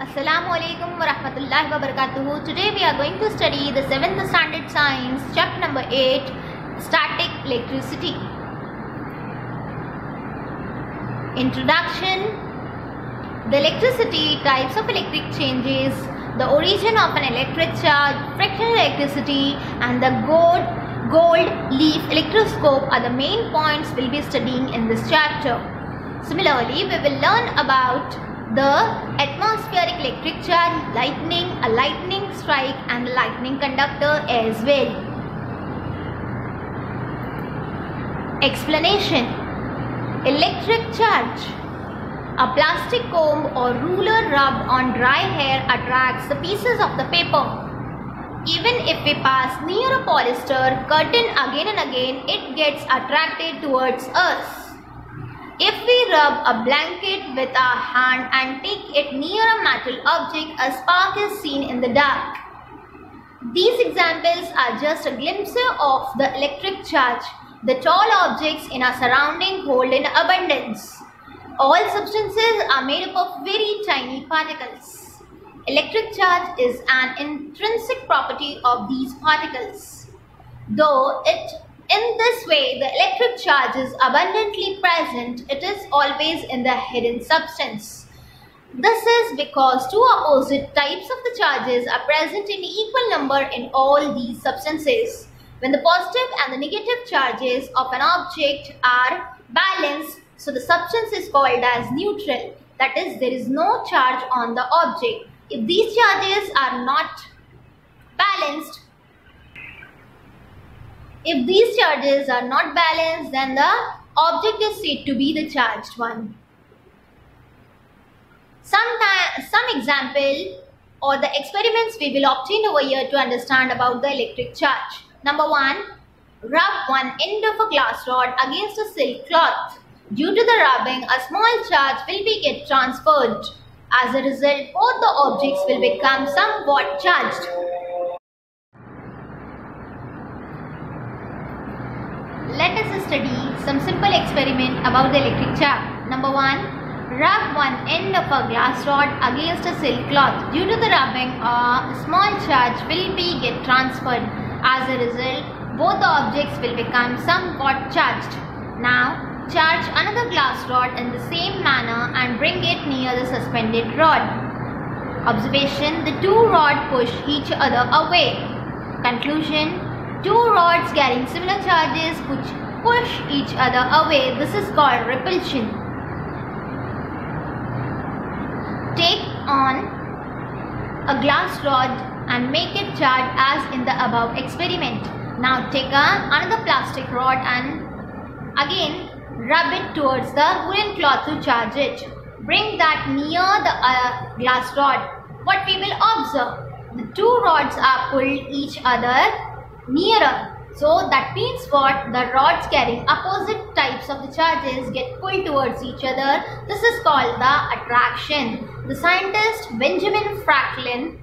Assalamualaikum warahmatullahi wabarakatuh. Today we are going to study the 7th standard science chapter number 8, static electricity. Introduction. The electricity, types of electric changes, the origin of an electric charge, fractional electricity and the gold leaf electroscope are the main points we'll be studying in this chapter. Similarly, we will learn about the atmospheric electric charge, lightning, a lightning strike and a lightning conductor as well. Explanation. Electric charge. A plastic comb or ruler rubbed on dry hair attracts the pieces of the paper. Even if we pass near a polyester curtain again and again, it gets attracted towards us. If we rub a blanket with our hand and take it near a metal object, a spark is seen in the dark. These examples are just a glimpse of the electric charge the tall objects in our surrounding hold in abundance. All substances are made up of very tiny particles. Electric charge is an intrinsic property of these particles. In this way, the electric charge is abundantly present. It is always in the hidden substance. This is because two opposite types of the charges are present in equal number in all these substances. When the positive and the negative charges of an object are balanced, so the substance is called as neutral. That is, there is no charge on the object. If these charges are not balanced, then the object is said to be the charged one. Some example or the experiments we will obtain over here to understand about the electric charge. Number 1. Rub one end of a glass rod against a silk cloth. Due to the rubbing, a small charge will get transferred. As a result, both the objects will become somewhat charged. Let us study some simple experiment about the electric charge. Number 1. Rub one end of a glass rod against a silk cloth. Due to the rubbing, a small charge will get transferred. As a result, both the objects will become somewhat charged. Now, charge another glass rod in the same manner and bring it near the suspended rod. Observation: the two rods push each other away. Conclusion: two rods carrying similar charges push each other away. This is called repulsion. Take on a glass rod and make it charged as in the above experiment. Now take another plastic rod and again rub it towards the woolen cloth to charge it. Bring that near the glass rod. What we will observe? The two rods are pulled each other nearer. So that means what? The rods carrying opposite types of the charges get pulled towards each other. This is called the attraction. The scientist Benjamin Franklin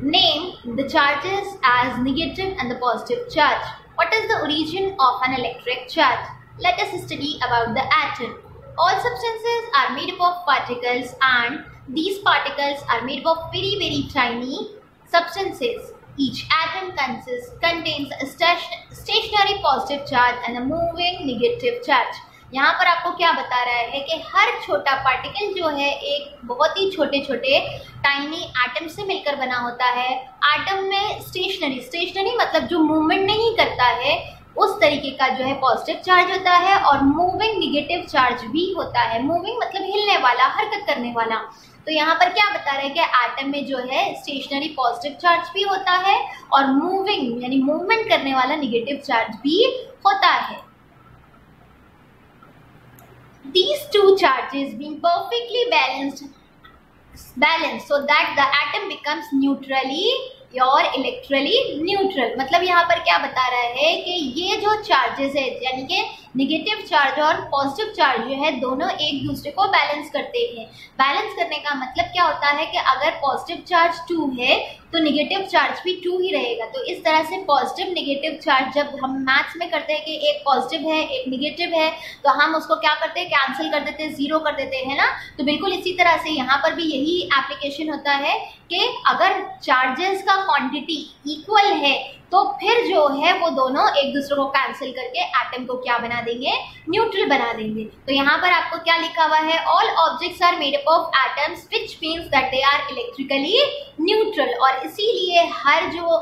named the charges as negative and the positive charge. What is the origin of an electric charge? Let us study about the atom. All substances are made up of particles and these particles are made up of very, very tiny substances. Each atom contains a stationary positive charge and a moving negative charge. यहाँ पर आपको क्या बता रहा है कि हर छोटा particle जो है एक बहुत ही छोटे छोटे टाइनी एटम से मिलकर बना होता है. एटम में स्टेशनरी मतलब जो मूवमेंट नहीं करता है उस तरीके का जो है पॉजिटिव चार्ज होता है और मूविंग नेगेटिव चार्ज भी होता है. मूविंग मतलब हिलने वाला, हरकत करने वाला. तो यहाँ पर क्या बता रहा है कि एटम में जो है स्टेशनरी पॉजिटिव चार्ज भी होता है और मूविंग यानी मूवमेंट करने वाला नेगेटिव चार्ज भी होता है. These two charges being perfectly balanced so that the atom becomes neutrally or electrically neutral. मतलब यहाँ पर क्या बता रहा है कि ये जो चार्जेस है यानी कि नेगेटिव चार्ज और पॉजिटिव चार्ज जो है दोनों एक दूसरे को बैलेंस करते हैं. बैलेंस करने का मतलब क्या होता है कि अगर पॉजिटिव चार्ज 2 है तो निगेटिव चार्ज भी 2 ही रहेगा। तो इस तरह से पॉजिटिव नेगेटिव चार्ज जब हम मैथ्स में करते हैं कि एक पॉजिटिव है एक निगेटिव है, तो हम उसको क्या करते हैं, कैंसिल कर देते हैं, जीरो कर देते हैं ना। तो बिल्कुल इसी तरह से यहाँ पर भी यही एप्लीकेशन होता है कि अगर चार्जेस का क्वांटिटी इक्वल है तो फिर जो है वो दोनों एक दूसरे को कैंसिल करके एटम को क्या बना देंगे, न्यूट्रल बना देंगे। तो यहाँ पर आपको क्या लिखा हुआ है, all objects are made up of atoms which means that they are electrically neutral. और इसीलिए हर जो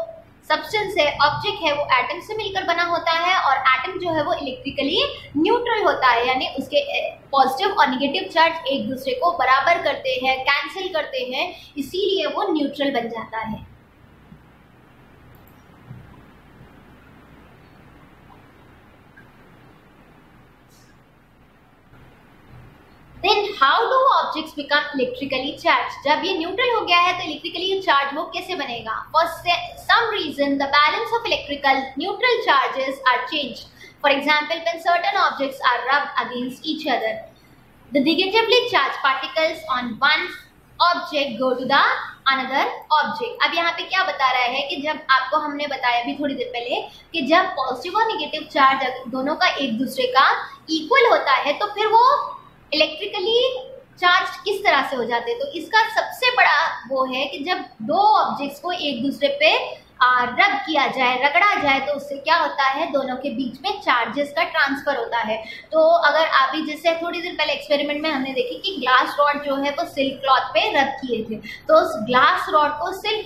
सब्सटेंस है, ऑब्जेक्ट है, वो एटम से मिलकर बना होता है और एटम जो है वो इलेक्ट्रिकली न्यूट्रल होता है, यानी उसके पॉजिटिव और निगेटिव चार्ज एक दूसरे को बराबर करते हैं, कैंसिल करते हैं, इसीलिए वो न्यूट्रल बन जाता है। Then how do objects become electrically charged? जब ये न्यूट्रल हो गया है तो इलेक्ट्रिकली चार्ज वो कैसे बनेगा? For some reason the balance of electrical neutral charges are changed. For example, when certain objects are rubbed against each other, the negatively charged particles on one object go to the another object. अब यहाँ पे क्या बता रहा है कि जब आपको हमने बताया अभी थोड़ी देर पहले कि जब पॉजिटिव और निगेटिव चार्ज दोनों का एक दूसरे का इक्वल होता है तो फिर वो इलेक्ट्रिकली चार्ज किस तरह से हो जाते हैं। तो इसका सबसे बड़ा वो है कि जब दो ऑब्जेक्ट्स को एक दूसरे पे रब किया जाए, रगड़ा जाए, तो उससे क्या होता है, दोनों के बीच में चार्जेस का ट्रांसफर होता है। तो अगर आप भी जैसे थोड़ी देर पहले एक्सपेरिमेंट में हमने देखी कि ग्लास रॉड जो है वो सिल्क क्लॉथ पे रब किए थे, तो उस ग्लास रॉड को सिल्क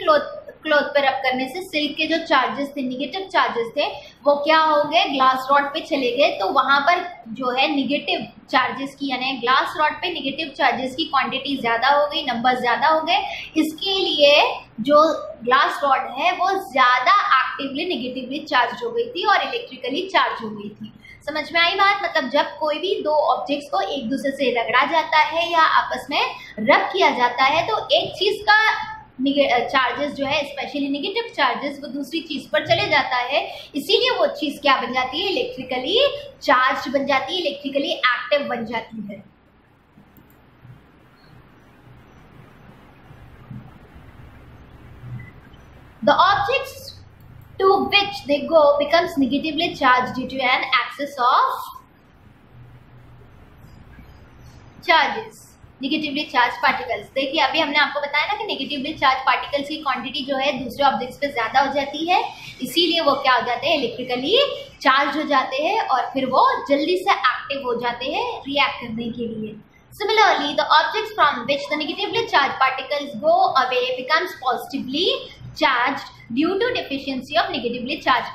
क्लॉथ पे रब करने से सिल्क के जो चार्जेस थे, निगेटिव चार्जेस थे, वो क्या हो गए, ग्लास रॉड पे चले गए। तो वहां पर जो है निगेटिव चार्जेस की, यानी ग्लास रॉड पे निगेटिव चार्जेस की क्वांटिटी ज्यादा हो गई, नंबर ज्यादा हो गए। इसके लिए जो ग्लास रॉड है वो ज्यादा एक्टिवली निगेटिवली चार्ज हो गई थी और इलेक्ट्रिकली चार्ज हो गई थी। समझ में आई बात? मतलब जब कोई भी दो ऑब्जेक्ट्स को एक दूसरे से रगड़ा जाता है या आपस में रब किया जाता है तो एक चीज का चार्जेस जो है, स्पेशली निगेटिव चार्जेस, वो दूसरी चीज पर चले जाता है, इसीलिए वो चीज क्या बन जाती है, इलेक्ट्रिकली चार्ज बन जाती है, इलेक्ट्रिकली एक्टिव बन जाती है। The objects to which they go becomes negatively charged due to an excess of charges. Negatively charge particles, देखिए अभी हमने आपको बताया ना कि नेगेटिवली चार्ज पार्टिकल्स की क्वांटिटी जो है दूसरे ऑब्जेक्ट्स पे ज्यादा हो जाती है, इसीलिए वो क्या हो जाते हैं, इलेक्ट्रिकली चार्ज हो जाते हैं और फिर वो जल्दी से एक्टिव हो जाते हैं रिएक्ट करने के लिए। Similarly, the objects from which the negatively charged particles go away becomes positively charged due to deficiency of negatively charged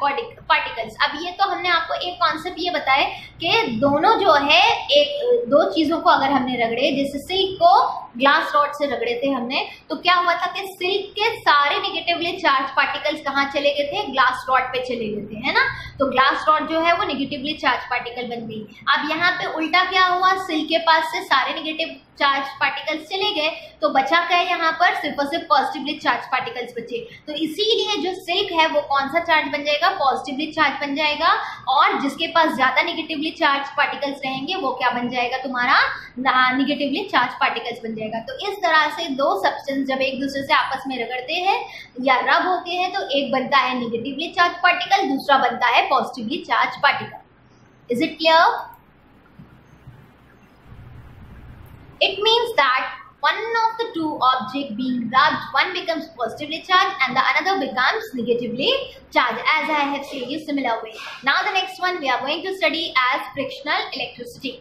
particles. अब ये तो हमने आपको एक कॉन्सेप्ट ये बताया कि दोनों जो है एक दो चीजों को अगर हमने रगड़े, जैसे सिल्क को ग्लास रॉड से रगड़े थे हमने, तो क्या हुआ था कि सिल्क के सारे नेगेटिवली चार्ज पार्टिकल्स कहाँ चले गए थे, ग्लास रॉड पे चले गए थे, है ना। तो ग्लास रॉड जो है वो नेगेटिवली चार्ज पार्टिकल बन गई। अब यहाँ पे उल्टा क्या हुआ, सिल्क के पास से सारे नेगेटिव चार्ज पार्टिकल्स चले गए, तो बचा क्या है यहाँ पर, सिर्फ और सिर्फ पॉजिटिवली चार्ज पार्टिकल्स बचे। तो इसीलिए जो सिल्क है वो कौन सा चार्ज बन जाएगा, पॉजिटिवली चार्ज बन जाएगा, और जिसके पास ज्यादा नेगेटिवली चार्ज पार्टिकल्स रहेंगे वो क्या बन जाएगा, तुम्हारा नेगेटिवली चार्ज पार्टिकल्स बन जाएगा। तो इस तरह से दो सब्सटेंस जब एक दूसरे से आपस में रगड़ते हैं या रब होते हैं तो एक बनता है नेगेटिवली चार्ज पार्टिकल, दूसरा बनता है positively charge particle. Is it clear? It means that one of the two objects being rubbed, one becomes positively charged and the another becomes negatively charged, as I have said you similar way. Now the next one we are going to study as frictional electricity.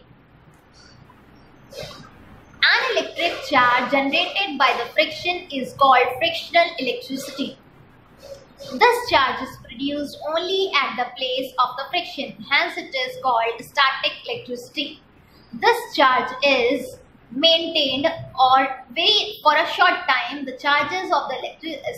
An electric charge generated by the friction is called frictional electricity. This charge is produced only at the place of the friction, hence it is called static electricity. This charge is maintained or wait for a short time. The charges of the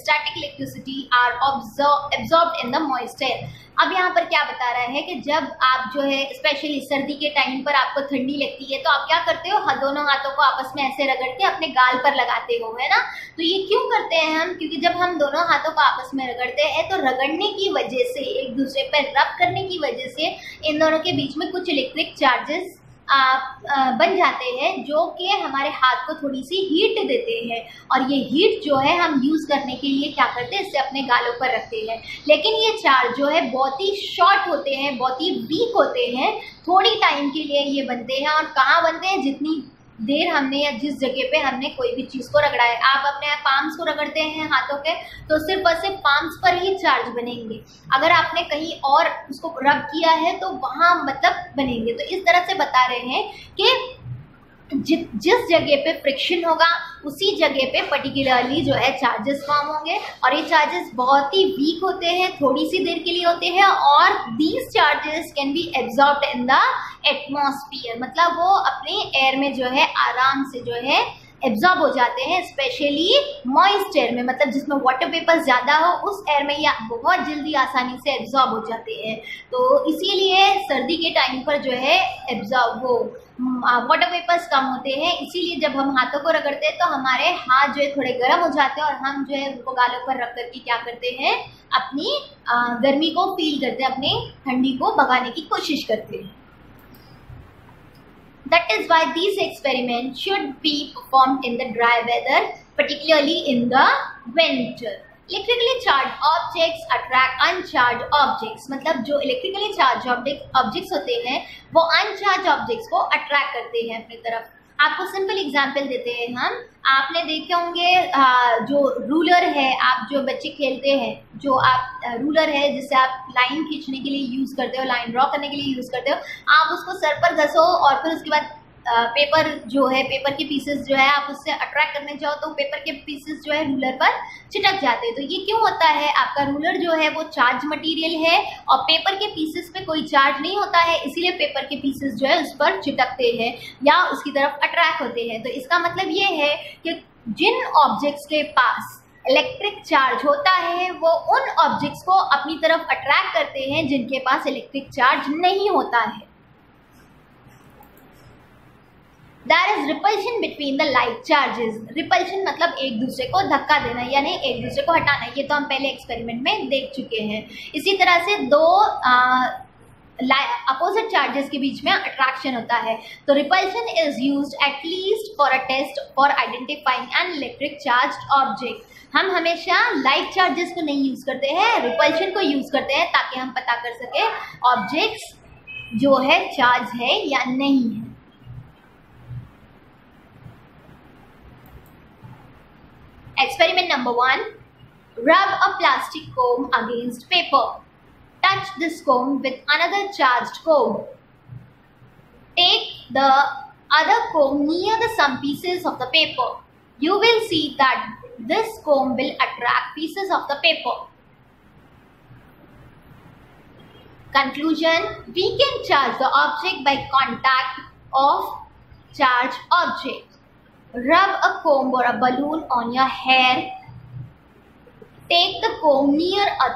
static electricity are absorbed in the moist air. अब यहाँ पर क्या बता रहा है कि जब आप जो है स्पेशली सर्दी के टाइम पर आपको ठंडी लगती है तो आप क्या करते हो, दोनों हाथों को आपस में ऐसे रगड़ के अपने गाल पर लगाते हो, है ना। तो ये क्यों करते हैं हम, क्योंकि जब हम दोनों हाथों को आपस में रगड़ते हैं तो रगड़ने की वजह से, एक दूसरे पर रब करने की वजह से इन दोनों के बीच में कुछ इलेक्ट्रिक चार्जेस बन जाते हैं जो कि हमारे हाथ को थोड़ी सी हीट देते हैं, और ये हीट जो है हम यूज़ करने के लिए क्या करते हैं, इससे अपने गालों पर रखते हैं। लेकिन ये चार्ज जो है बहुत ही शॉर्ट होते हैं, बहुत ही वीक होते हैं, थोड़ी टाइम के लिए ये बनते हैं। और कहाँ बनते हैं, जितनी देर हमने या जिस जगह पे हमने कोई भी चीज़ को रगड़ा है। आप अपने पाम्स को रगड़ते हैं हाथों के, तो सिर्फ और सिर्फ पाम्स पर ही चार्ज बनेंगे। अगर आपने कहीं और उसको रब किया है तो वहाँ मतलब बनेंगे। तो इस तरह से बता रहे हैं कि जिस जगह पे फ्रिक्शन होगा उसी जगह पे पर्टिकुलरली जो है चार्जेस फॉर्म होंगे, और ये चार्जेस बहुत ही वीक होते हैं, थोड़ी सी देर के लिए होते हैं, और these charges can be absorbed in the atmosphere, मतलब वो अपने एयर में जो है आराम से जो है एब्जॉर्ब हो जाते हैं, स्पेशली मॉइस्ट एयर में, मतलब जिसमें वाटर वेपर्स ज़्यादा हो उस एयर में या बहुत जल्दी आसानी से एब्जॉर्ब हो जाते हैं। तो इसीलिए सर्दी के टाइम पर जो है एब्जॉर्ब वो वाटर वेपर्स कम होते हैं। इसीलिए जब हम हाथों को रगड़ते हैं तो हमारे हाथ जो है थोड़े गर्म हो जाते हैं, और हम जो है उनको गालों पर रख करके क्या करते हैं, अपनी गर्मी को फील करते हैं, अपनी ठंडी को भगाने की कोशिश करते हैं। That is why these experiments should be performed in the dry weather, particularly in the winter. Electrically charged objects attract uncharged objects, मतलब जो इलेक्ट्रिकली चार्ज ऑब्जेक्ट्स होते हैं वो अनचार्ज ऑब्जेक्ट्स को अट्रैक्ट करते हैं अपनी तरफ। आपको सिंपल एग्जांपल देते हैं हम। आपने देखे होंगे जो रूलर है, आप जो बच्चे खेलते हैं, जो आप रूलर है जिससे आप लाइन खींचने के लिए यूज़ करते हो, लाइन ड्रॉ करने के लिए यूज़ करते हो, आप उसको सर पर घसो और फिर उसके बाद पेपर जो है, पेपर के पीसेस जो है आप उससे अट्रैक्ट करने जाओ तो पेपर के पीसेस जो है रूलर पर चिटक जाते हैं। तो ये क्यों होता है, आपका रूलर जो है वो चार्ज मटेरियल है और पेपर के पीसेस पे कोई चार्ज नहीं होता है, इसीलिए पेपर के पीसेस जो है उस पर चिटकते हैं या उसकी तरफ अट्रैक्ट होते हैं। तो इसका मतलब ये है कि जिन ऑब्जेक्ट्स के पास इलेक्ट्रिक चार्ज होता है वो उन ऑब्जेक्ट्स को अपनी तरफ अट्रैक्ट करते हैं जिनके पास इलेक्ट्रिक चार्ज नहीं होता है। There is repulsion between the like charges. Repulsion मतलब एक दूसरे को धक्का देना, यानी एक दूसरे को हटाना। ये तो हम पहले एक्सपेरिमेंट में देख चुके हैं। इसी तरह से दो अपोजिट चार्जेस के बीच में अट्रैक्शन होता है। तो repulsion is used at least for a test for identifying an electric charged object. हम हमेशा लाइक चार्जेस को नहीं यूज करते हैं, रिपल्शन को यूज करते हैं ताकि हम पता कर सके ऑब्जेक्ट्स जो है चार्ज है या नहीं है। Experiment number 1. Rub a plastic comb against paper. Touch this comb with another charged comb. Take the other comb near the some pieces of the paper. You will see that this comb will attract pieces of the paper. Conclusion: we can charge the object by contact of charged object. Rub a comb or a balloon on your hair. Take the comb near a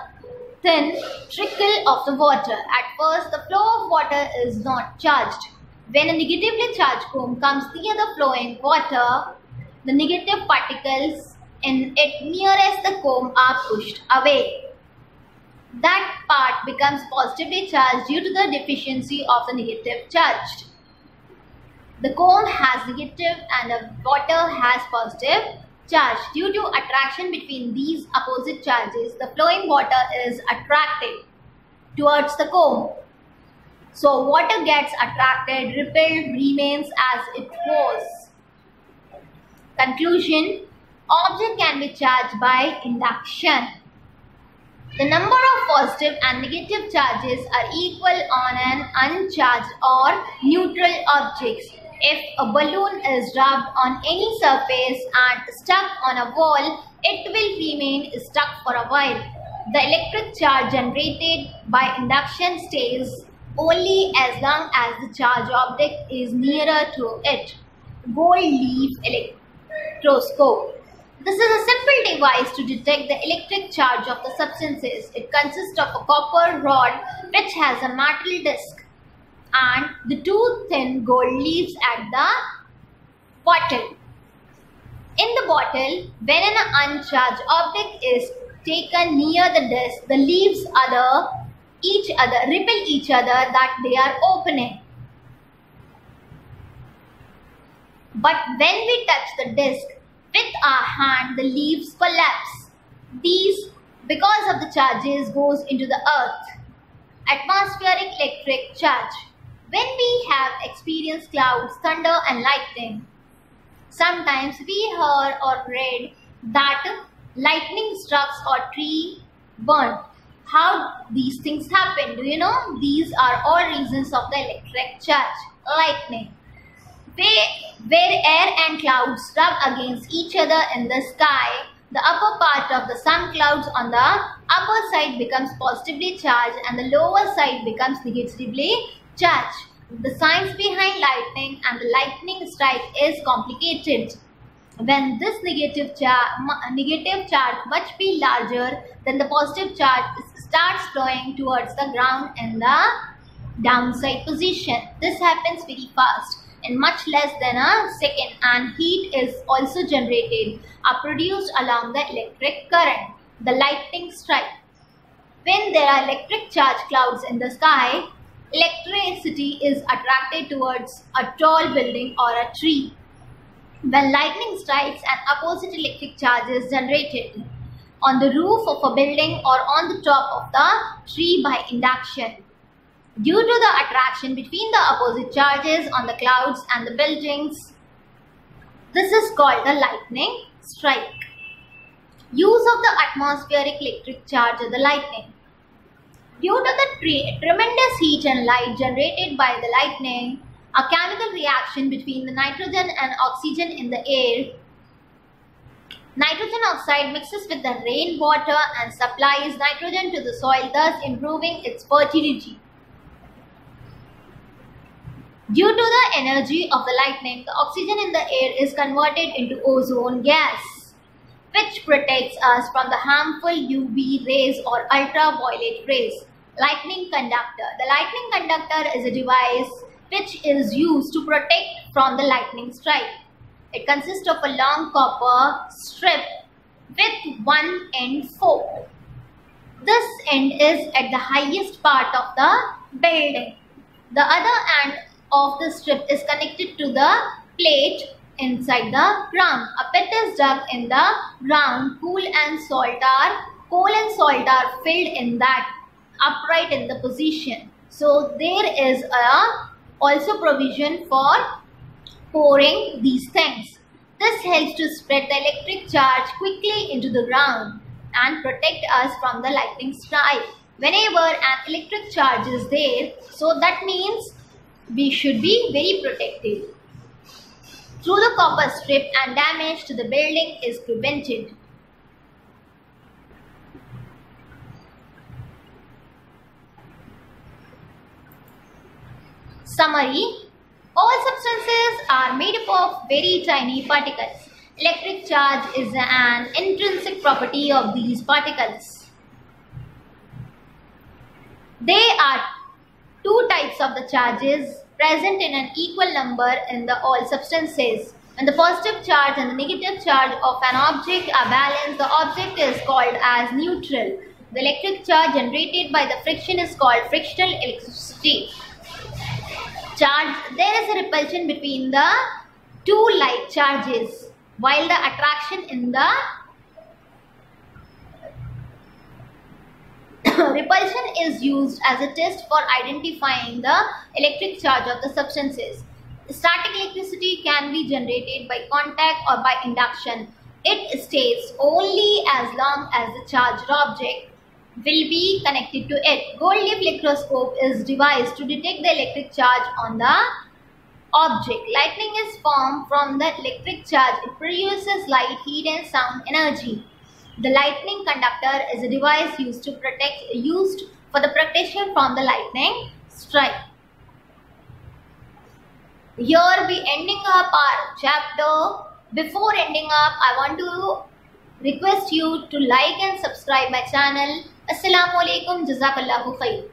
thin trickle of the water. At first, the flow of water is not charged. When a negatively charged comb comes near the flowing water, the negative particles in it nearest the comb are pushed away. That part becomes positively charged due to the deficiency of the negative charge. The comb has negative and the water has positive charge. Due to attraction between these opposite charges, the flowing water is attracted towards the comb. So water gets attracted, repelled, remains as it was. Conclusion: object can be charged by induction. The number of positive and negative charges are equal on an uncharged or neutral objects. If a balloon is rubbed on any surface and stuck on a wall, it will remain stuck for a while. The electric charge generated by induction stays only as long as the charged object is nearer to it. Gold leaf electroscope. This is a simple device to detect the electric charge of the substances. It consists of a copper rod which has a metal disc and the two thin gold leaves at the bottom. In the bottle, when an uncharged object is taken near the disc, the leaves repel each other that they are opening. But when we touch the disk with our hand, the leaves collapse. These, because of the charges, goes into the earth. Atmospheric electric charge. When we have experienced clouds, thunder and lightning, sometimes we heard or read that lightning struck or tree burnt. How these things happen? Do you know? These are all reasons of the electric charge. Lightning. Where air and clouds rub against each other in the sky, the upper part of the sun clouds on the upper side becomes positively charged and the lower side becomes negatively charged. The science behind lightning and the lightning strike is complicated. When this negative charge much be larger than the positive charge, starts flowing towards the ground in the downside position. This happens very fast, in much less than a second, and heat is also generated or produced along the electric current, the lightning strike. When there are electric charge clouds in the sky, electricity is attracted towards a tall building or a tree. When lightning strikes, an opposite electric charge is generated on the roof of a building or on the top of the tree by induction. Due to the attraction between the opposite charges on the clouds and the buildings, this is called the lightning strike. Use of the atmospheric electric charge of the lightning. Due to the tremendous heat and light generated by the lightning, a chemical reaction between the nitrogen and oxygen in the air, nitrogen oxide mixes with the rainwater and supplies nitrogen to the soil, thus improving its fertility. Due to the energy of the lightning, the oxygen in the air is converted into ozone gas, which protects us from the harmful UV rays or ultraviolet rays. Lightning conductor. The lightning conductor is a device which is used to protect from the lightning strike. It consists of a long copper strip with one end forked. This end is at the highest part of the building. The other end of the strip is connected to the plate inside the ground. A pit is dug in the ground. Coal and salt are filled in that upright in the position. So there is also provision for pouring these things. This helps to spread the electric charge quickly into the ground and protect us from the lightning strike. Whenever an electric charge is there, so that means we should be very protected. Through the copper strip, and damage to the building is prevented. Summary. All substances are made up of very tiny particles. Electric charge is an intrinsic property of these particles. There are two types of the charges present in an equal number in the all substances. When the positive charge and the negative charge of an object are balanced, the object is called as neutral. The electric charge generated by the friction is called frictional electricity. There is a repulsion between the two like charges, while the attraction in the repulsion is used as a test for identifying the electric charge of the substances. Static electricity can be generated by contact or by induction. It stays only as long as the charged object will be connected to it. Gold leaf electroscope is devised to detect the electric charge on the object. Lightning is formed from the electric charge. It produces light, heat and sound energy. The lightning conductor is a device used for the protection from the lightning strike. Here we ending up our chapter. Before ending up, I want to request you to like and subscribe my channel. Assalamu alaikum, jazakallahu khair.